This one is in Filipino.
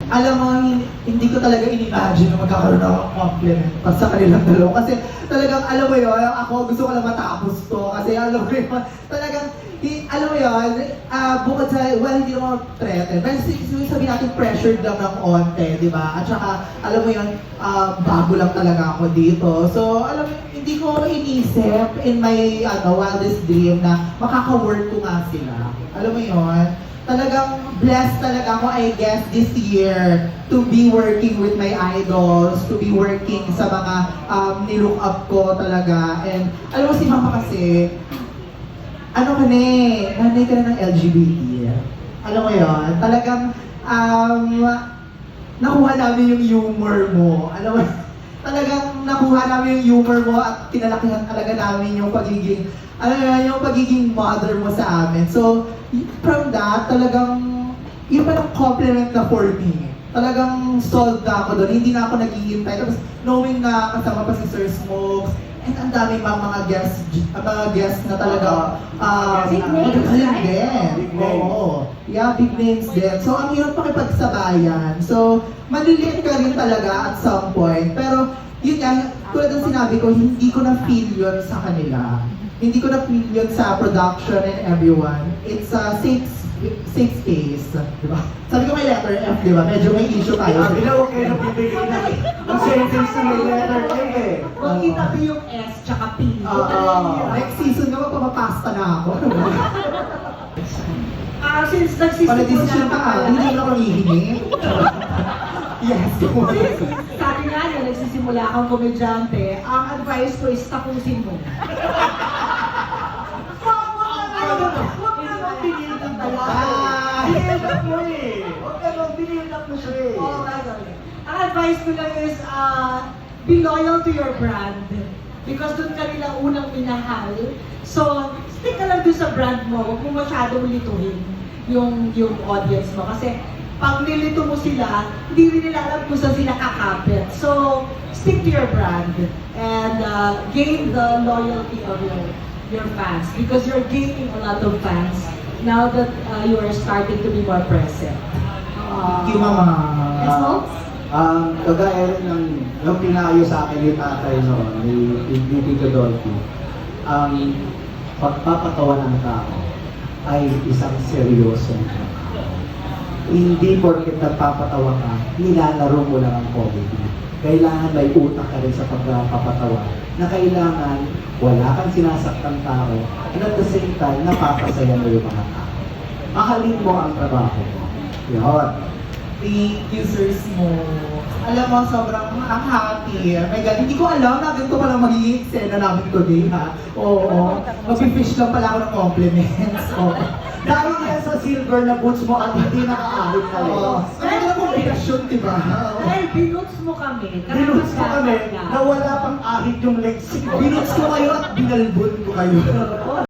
alam mo, hindi ko talaga in-imagine na magkakaroon ako ng compliment pa sa kanilang dalawa. Kasi talagang, alam mo yun, ako gusto ko lang matapos to. Kasi alam mo yun, talagang, alam mo yun, bukod sa, well, hindi naman threaten. Pero sabihin natin, pressured lang ng onte, di ba? At saka, alam mo yun, bago lang talaga ako dito. So, alam mo, hindi ko inisip in my wildest dream na makaka-work ko nga sila. Alam mo yun? Talagang blessed talaga ako, I guess, this year to be working with my idols, to be working sa mga nilook up ko talaga. And alam mo si Mama kasi, ano ka na eh, nanay ka na ng LGBT. Alam mo yun, talagang nakuha namin yung humor mo. Alam mo, talagang nakuha namin yung humor mo at kinalakihan talaga namin yung pagiging, alam mo yun, yung pagiging mother mo sa amin. So, from that, talagang, yun pa ng compliment na for me. Talagang sold na ako doon. Hindi na ako naghihintay. Tapos, knowing na kasama pa si Sir Smokes, and ang dami pa mga guests na talaga, Big names, magagaling right? din. Oo. Yeah, big names din. So, ang hirap pakipagsabayan. So, maliliit ka rin talaga at some point. Pero, yun nga, tulad ng sinabi ko, hindi ko na feel yun sa kanila. Hindi ko na feel yun sa production and everyone. It's a safe space, di ba? Sabi ko may letter F, di ba? Medyo may issue tayo. Bila, huwag kayo nagbibigay na. Ang sentence na may letter A eh. Makita mo yung S tsaka P. Next season nga magpapapasta na ako. Since Para nagsisimula decision ka, hindi mo ako hihingi. Yes. Sabi nga niya, nagsisimula kang komedyante, ang advice ko is tapusin mo. Huwag ka nang binilid ang dalawa. Binilap mo eh. Huwag ka nang binilap mo siya eh. Oh my God. Ang advice ko lang is, be loyal to your brand. Because doon ka nila unang minahal. So, stick ka lang doon sa brand mo. Huwag mo masyadong lituhin yung audience mo. Kasi, pag nilito mo sila, hindi rin nila alam kung saan sila kakapit. So, stick to your brand and gain the loyalty of your fans because you're gaining a lot of fans now that you are starting to be more present. Thank you, Mama. Yes, no? Kagaya rin ng yung pinayo sa akin ni tatay noon, ni Tito Dolphy, ang pagpapatawa ng tao ay isang seryosong trabaho. Hindi porket nagpapatawa ka, nilalaro mo lang ang comedy. Kailangan may utak ka rin sa pagpapatawa na kailangan wala kang sinasaktang tao and at the same time, napapasaya mo yung mga tao. Mahalin mo ang trabaho mo. Yun. Thank you, Sir Smo. Alam mo, sobrang happy. My God, hindi ko alam na ganito pala magiging eksena namin today, ha? Oo. Mag-fish lang pala ako ng compliments. Oo. Dahil yan sa silver na boots mo at hindi nakaahit na rin. Oo. Ano na kombinasyon, diba? Dahil binuts mo kami. Binuts mo kami na wala pang ahit yung legs. Binuts ko kayo at binalbon ko kayo.